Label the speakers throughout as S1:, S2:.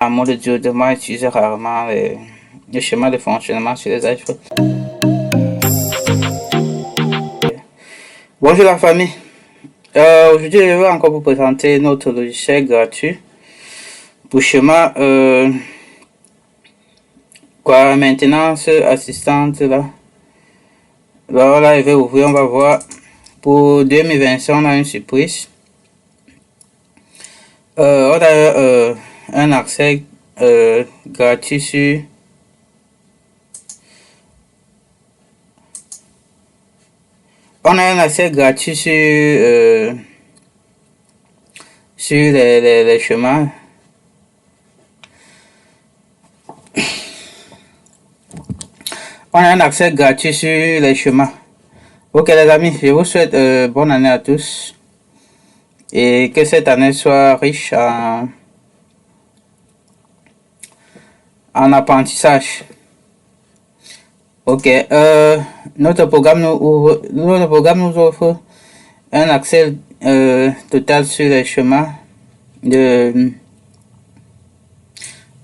S1: À mot de diode, moi j'utilise rarement le schéma de fonctionnement sur les iPhones. Bonjour la famille. Aujourd'hui, je vais encore vous présenter notre logiciel gratuit pour schéma maintenance assistante là. Alors là, je vais ouvrir, on va voir. Pour 2025, on a une surprise. On a un accès gratuit sur sur les chemins. On a un accès gratuit sur les chemins. Ok les amis, je vous souhaite bonne année à tous et que cette année soit riche en apprentissage. Ok, notre programme nous offre un accès total sur les chemins.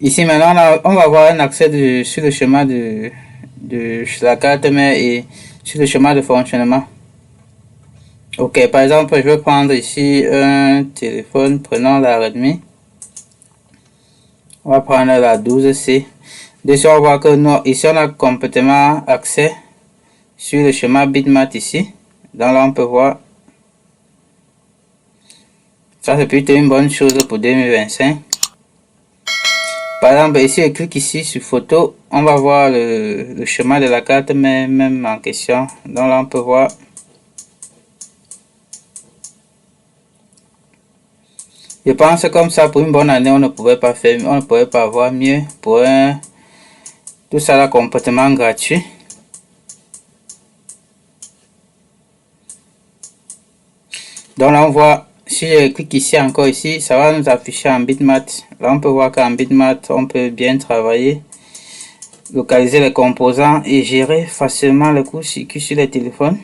S1: Ici maintenant on va avoir un accès sur le chemin de la carte mère et sur le chemin de fonctionnement. Ok, par exemple, je vais prendre ici un téléphone, prenons la Redmi. On va prendre la 12C. Dessus, on voit que ici, on a complètement accès sur le schéma bitmap ici. Donc là, on peut voir. Ça, c'est plutôt une bonne chose pour 2025. Par exemple, ici, je clique ici sur photo. On va voir le schéma de la carte, mais même en question. Donc là, on peut voir. Je pense que comme ça, pour une bonne année, on ne pouvait pas faire, on ne pouvait pas avoir mieux pour tout ça là complètement gratuit. Donc là, on voit, si je clique ici encore ici, ça va nous afficher en bitmap. Là, on peut voir qu'en bitmap, on peut bien travailler, localiser les composants et gérer facilement le court-circuit sur les téléphones.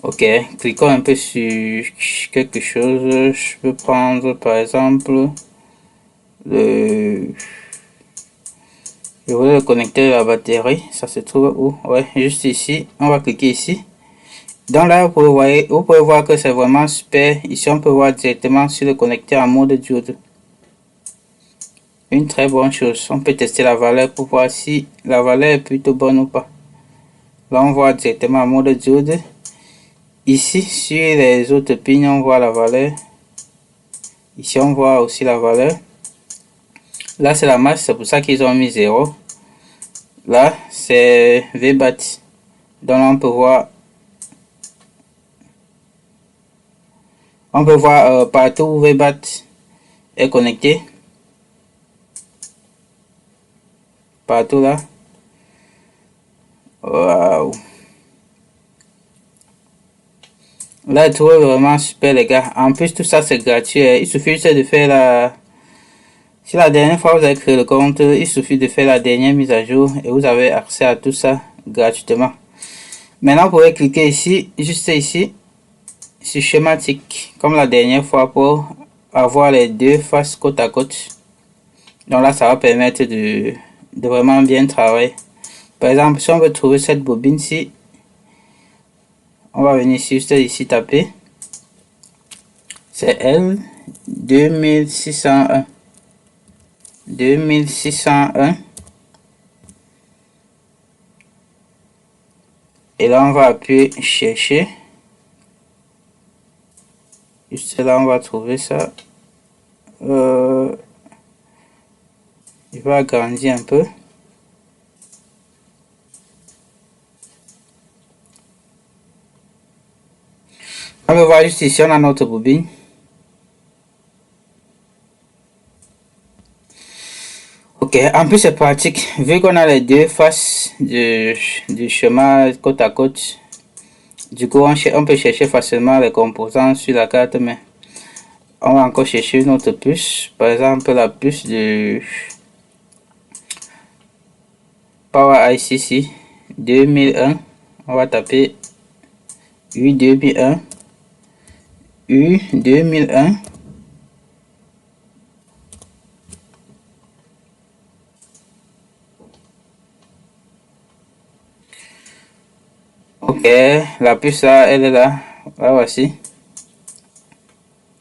S1: Ok, cliquons un peu sur quelque chose. Je peux prendre par exemple je voulais connecter la batterie. Ça se trouve où? Ouais, juste ici. On va cliquer ici. Donc là, vous pouvez voir que c'est vraiment super. Ici, on peut voir directement sur le connecteur en mode diode. Une très bonne chose. On peut tester la valeur pour voir si la valeur est plutôt bonne ou pas. Là, on voit directement en mode diode. Ici, sur les autres pins, on voit la valeur. Ici, on voit aussi la valeur. Là, c'est la masse, c'est pour ça qu'ils ont mis 0. Là, c'est VBAT. Donc là, on peut voir partout où VBAT est connecté. Partout là. Waouh. Là, je trouve vraiment super les gars. En plus, tout ça c'est gratuit. Il suffit juste de faire si la dernière fois vous avez créé le compte, il suffit de faire la dernière mise à jour et vous avez accès à tout ça gratuitement. Maintenant, vous pouvez cliquer ici, juste ici, sur schématique, comme la dernière fois pour avoir les deux faces côte à côte. Donc là, ça va permettre de vraiment bien travailler. Par exemple, si on veut trouver cette bobine-ci, on va venir ici, juste ici taper. C'est L 2601. 2601. Et là, on va appuyer chercher. Juste là, on va trouver ça. Je vais agrandir un peu. On va voir juste ici, on a notre bobine. Ok, en plus c'est pratique, vu qu'on a les deux faces du chemin côte à côte. Du coup, on peut chercher facilement les composants sur la carte, mais on va encore chercher une autre puce. Par exemple, la puce de Power ICC 2001. On va taper U2001. U2001. Ok, la puce là, elle est là. Là voici.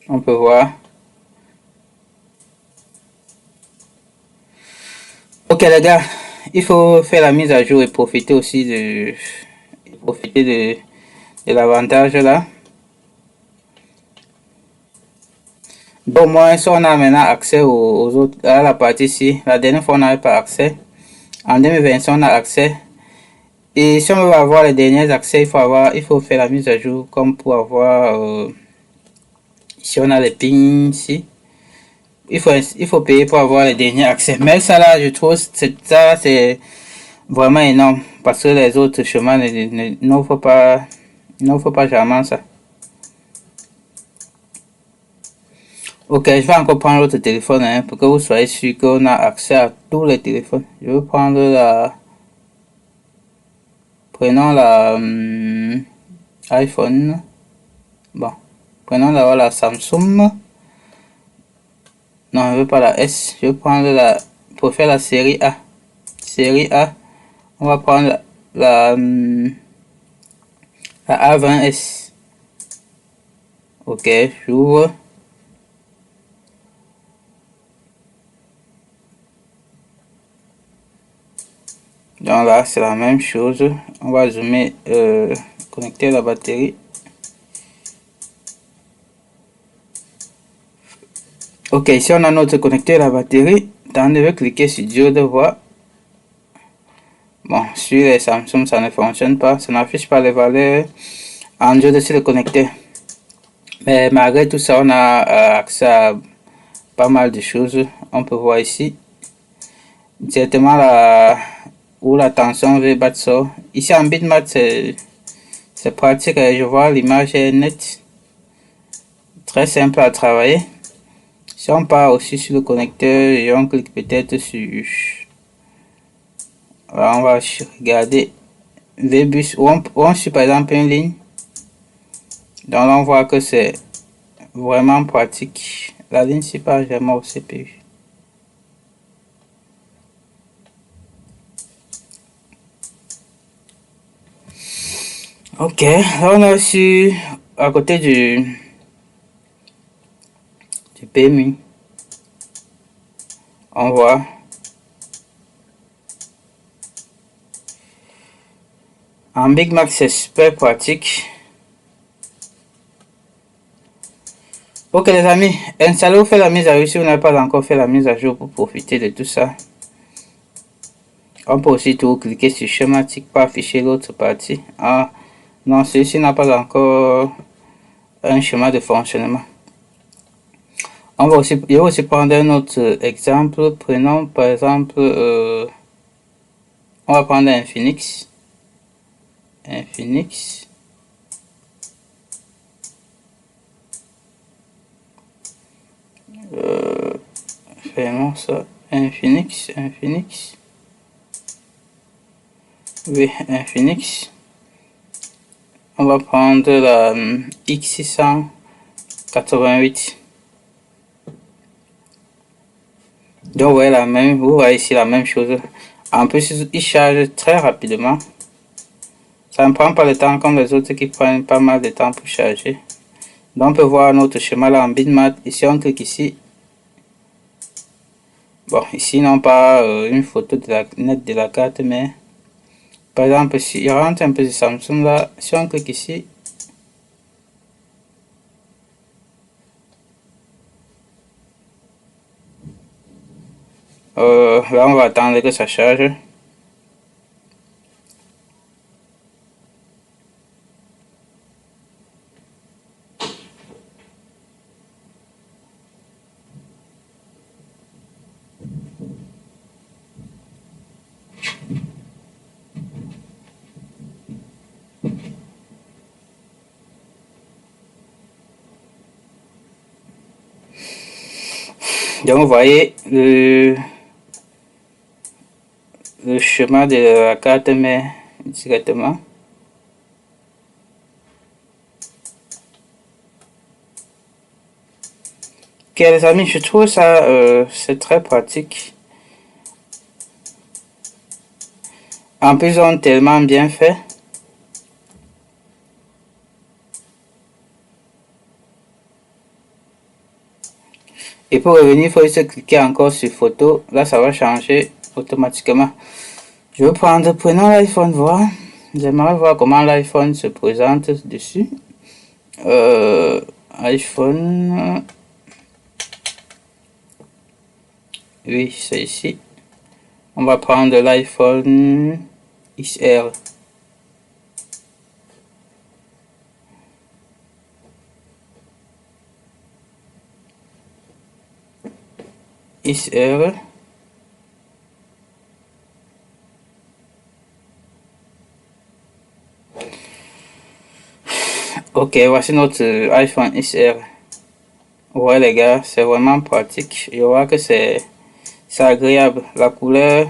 S1: On peut voir. Ok les gars, il faut faire la mise à jour et profiter aussi de l'avantage là. Bon, moi, si on a maintenant accès aux autres, à la partie ici, la dernière fois on n'avait pas accès. En 2025 on a accès. Et si on veut avoir les derniers accès, il faut faire la mise à jour comme pour avoir ici on a les pings ici. Il faut payer pour avoir les derniers accès. Mais ça là, je trouve ça c'est vraiment énorme parce que les autres chemins n'offrent pas jamais ça. Ok, je vais encore prendre l'autre téléphone hein, pour que vous soyez sûr qu'on a accès à tous les téléphones. Je vais prendre la... Prenons la iPhone. Bon, prenons d'abord la Samsung. Non, je veux pas la S. Je vais prendre la... Pour faire la série A. Série A. On va prendre la A20S. Ok, j'ouvre. Donc là, c'est la même chose. On va zoomer, connecter la batterie. Ok, ici on a notre connecteur à la batterie. Dans je vais cliquer sur diode voix. Bon, sur les Samsung, ça ne fonctionne pas. Ça n'affiche pas les valeurs en diode sur le connecteur. Mais malgré tout ça, on a accès à pas mal de choses. On peut voir ici directement où la tension veut battre ça. Ici en bitmap, c'est pratique. Je vois l'image est nette. Très simple à travailler. Si on part aussi sur le connecteur et on clique peut-être sur... Alors on va regarder VBus où on suit par exemple une ligne. Donc là on voit que c'est vraiment pratique. La ligne c'est pas vraiment au CPU. Ok, là on a aussi à côté du PMU. On voit en Big Mac c'est super pratique. Ok les amis, installez ou faites la mise à jour si vous n'avez pas encore fait la mise à jour pour profiter de tout ça. On peut aussi tout cliquer sur schématique pour afficher l'autre partie. Ah non, celui-ci n'a pas encore un schéma de fonctionnement. Je vais aussi prendre un autre exemple. Prenons par exemple, on va prendre un Phoenix. Un Phoenix. Vraiment ça. Un Phoenix. Oui, un Phoenix. On va prendre la X688. Donc vous voyez ici la même chose. En plus, il charge très rapidement. Ça ne prend pas le temps comme les autres qui prennent pas mal de temps pour charger. Donc on peut voir notre schéma là en bitmap. Ici on clique ici. Bon, ici non pas une photo de la net de la carte, mais par exemple si il rentre un peu de Samsung là, si on clique ici, là on va attendre que ça charge. Donc vous voyez le chemin de la carte mais directement. Ok les amis, je trouve ça c'est très pratique. En plus, ils ont tellement bien fait. Et pour revenir, il faut juste cliquer encore sur photo. Là, ça va changer automatiquement. Je vais prendre, prenons l'iPhone, voir. J'aimerais voir comment l'iPhone se présente dessus. iPhone. Oui, c'est ici. On va prendre l'iPhone XR. XR. Ok, voici notre iPhone XR. Ouais les gars, c'est vraiment pratique. Je vois que c'est agréable. La couleur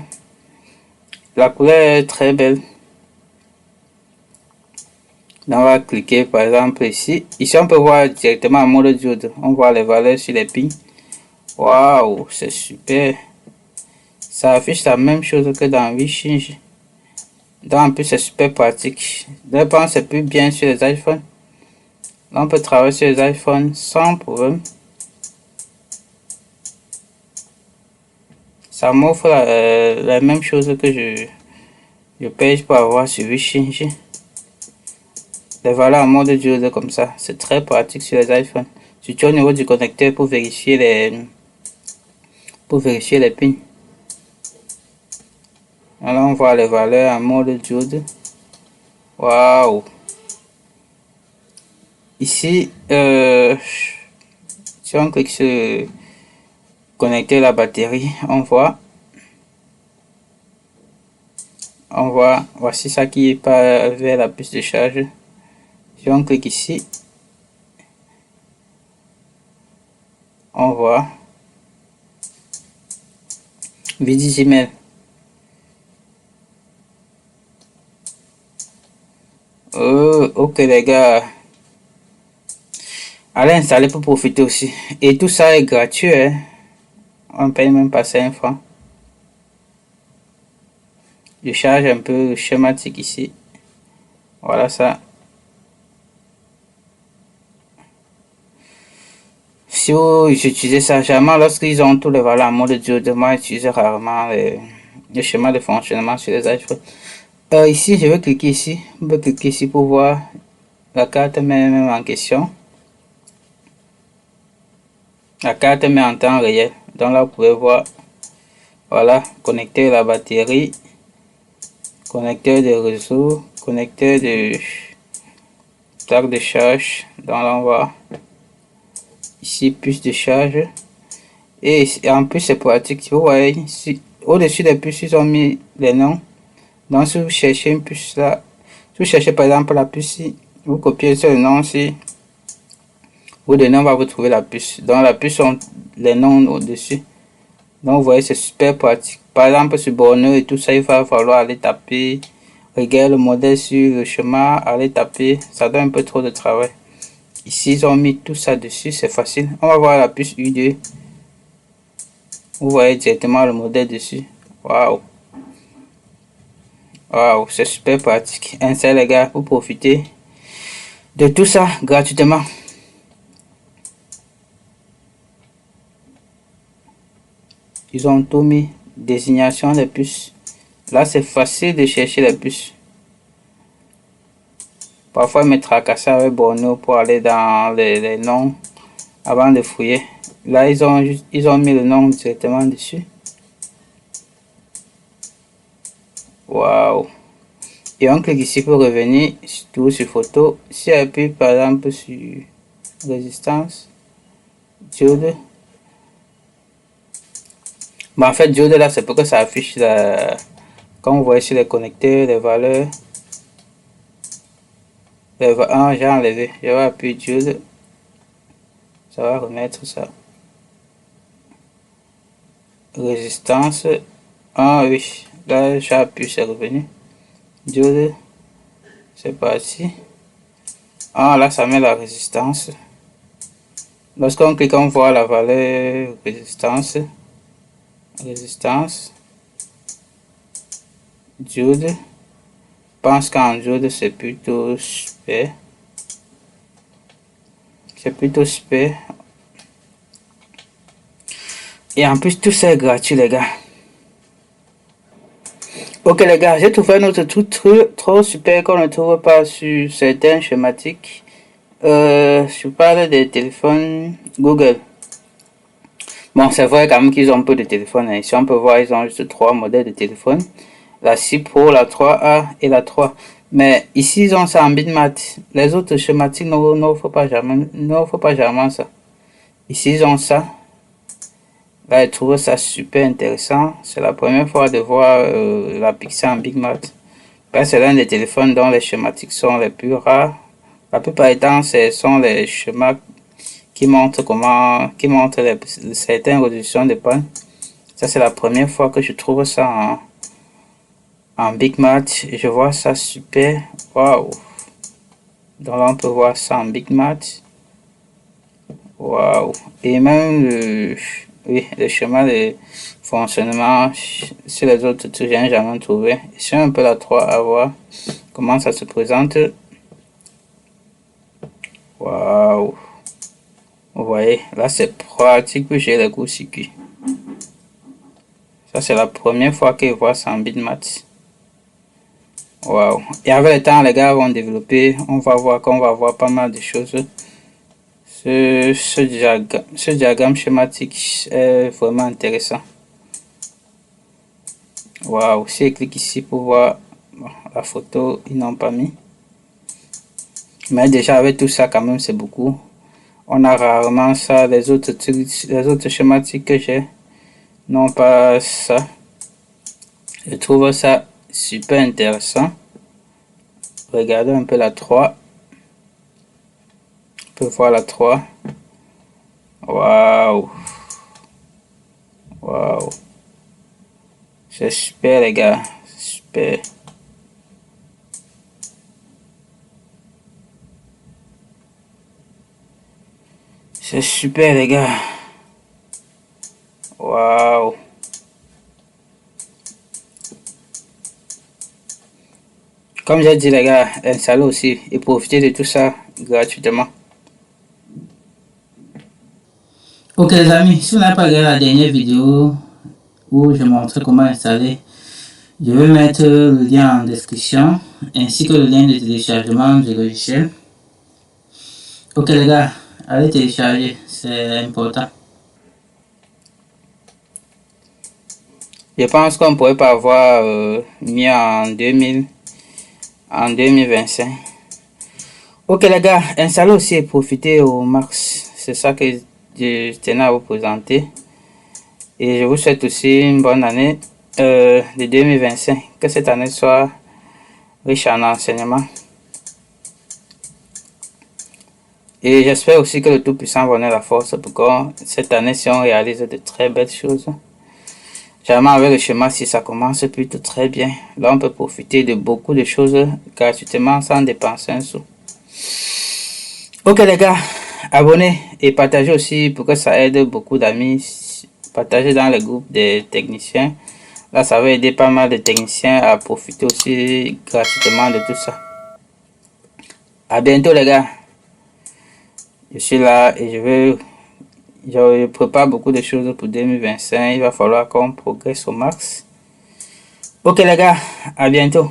S1: est très belle. On va cliquer par exemple ici. Ici on peut voir directement en mode diode. On voit les valeurs sur les pins. Waouh, c'est super. Ça affiche la même chose que dans WeChange. Donc en plus c'est super pratique. Je pense que c'est plus bien sur les iPhones. Là, on peut travailler sur les iPhones sans problème. Ça m'offre la même chose que je paye pour avoir sur WeChange. Les valeurs en mode diode comme ça. C'est très pratique sur les iPhones. Surtout au niveau du connecteur pour vérifier les pins. Alors on voit les valeurs en mode diode. Waouh. Ici, si on clique sur connecter la batterie, on voit, voici ça qui est pas vers la puce de charge. Si on clique ici, on voit vidéo email. Oh, ok les gars, allez installer pour profiter aussi. Et tout ça est gratuit, hein? On paye même pas 5 francs. Je charge un peu schématique ici. Voilà ça. Si vous utilisez ça jamais, lorsqu'ils ont tous les valeurs en mode diode, moi j'utilise rarement le schéma de fonctionnement sur les iPhones. Ici, je vais cliquer ici. On peut cliquer ici pour voir la carte même en question. La carte met en temps réel. Donc là, vous pouvez voir, voilà, connecteur la batterie, connecteur de réseau, connecteur de plaque de charge. Donc là, on voit ici puce de charge. Et en plus, c'est pratique. Vous voyez, au-dessus des puces, ils ont mis les noms. Donc, si vous cherchez une puce là, si vous cherchez par exemple la puce, vous copiez ce nom ici. Vous donnez, on va vous trouver la puce. Donc, la puce ont les noms au-dessus. Donc, vous voyez, c'est super pratique. Par exemple, sur Borneo et tout ça, il va falloir aller taper. Regarde le modèle sur le chemin, aller taper. Ça donne un peu trop de travail. Ici, ils ont mis tout ça dessus, c'est facile. On va voir la puce U2. Vous voyez directement le modèle dessus. Waouh! Waouh, c'est super pratique. Ainsi, les gars, pour profiter de tout ça gratuitement. Ils ont tout mis. Désignation des puces. Là, c'est facile de chercher les puces. Parfois, je me tracasse avec Borneo pour aller dans les noms avant de fouiller. Là, ils ont mis le nom directement dessus. Waouh! Et on clique ici pour revenir tout sur photo. Si on appuie par exemple sur résistance, diode. Mais en fait, diode là, c'est pour que ça affiche la. Comme vous voyez sur les connecteurs, les valeurs. Ah, j'ai enlevé. Je vais appuyer diode. Ça va remettre ça. Résistance. Ah oui. Là, j'ai appuyé, c'est revenu. Diode. C'est parti. Ah, là, ça met la résistance. Lorsqu'on clique, on voit la valeur résistance. Résistance. Diode. Je pense qu'en diode, c'est plutôt super. C'est plutôt super. Et en plus, tout ça est gratuit, les gars. Ok, les gars, j'ai trouvé un autre truc trop super qu'on ne trouve pas sur certains schématiques. Je parle des téléphones Google. Bon, c'est vrai quand même qu'ils ont peu de téléphones. Ici, on peut voir, ils ont juste 3 modèles de téléphone. La 6 Pro, la 3A et la 3. Mais ici, ils ont ça en bitmat. Les autres schématiques n'offrent pas jamais ça. Ici, ils ont ça. Là, je trouve ça super intéressant. C'est la première fois de voir la Pixel en bitmat. C'est l'un des téléphones dont les schématiques sont les plus rares. La plupart du temps, ce sont les schémas qui montrent certaines résolutions de panne. Ça, c'est la première fois que je trouve ça en Big Match. Je vois ça super. Waouh! Donc là, on peut voir ça en Big Match. Waouh! Et même le schéma de fonctionnement sur les autres, je n'ai jamais trouvé. C'est un peu la 3 à voir comment ça se présente. Waouh! Vous voyez, là c'est pratique que j'ai les courts circuits. Ça c'est la première fois que je vois ça en bitmat. Waouh! Et avec le temps, les gars vont développer. On va voir qu'on va voir pas mal de choses. Ce diagramme schématique est vraiment intéressant. Waouh! Si je clique ici pour voir la photo, ils n'ont pas mis. Mais déjà avec tout ça, quand même, c'est beaucoup. On a rarement ça. Les autres schématiques que j'ai n'ont pas ça. Je trouve ça super intéressant. Regardez un peu la 3. On peut voir la 3. Waouh! Waouh! C'est super, les gars. Super. C'est super, les gars. Waouh! Comme j'ai dit, les gars, installez aussi et profitez de tout ça gratuitement. Ok, les amis, si vous n'avez pas regardé la dernière vidéo où je montrais comment installer, je vais mettre le lien en description ainsi que le lien de téléchargement du logiciel. Ok, les gars, allez télécharger, c'est important. Je pense qu'on ne pourrait pas avoir mis en 2025. Ok les gars, installez aussi et profitez au max. C'est ça que je tenais à vous présenter. Et je vous souhaite aussi une bonne année de 2025. Que cette année soit riche en enseignement. Et j'espère aussi que le Tout-Puissant va donner la force pour que cette année, si on réalise de très belles choses. Généralement avec le schéma, si ça commence plutôt très bien, là on peut profiter de beaucoup de choses gratuitement sans dépenser un sou. Ok les gars, abonnez et partagez aussi pour que ça aide beaucoup d'amis. Partagez dans les groupes des techniciens. Là ça va aider pas mal de techniciens à profiter aussi gratuitement de tout ça. À bientôt les gars. Je suis là et je prépare beaucoup de choses pour 2025. Il va falloir qu'on progresse au max. Ok les gars, à bientôt.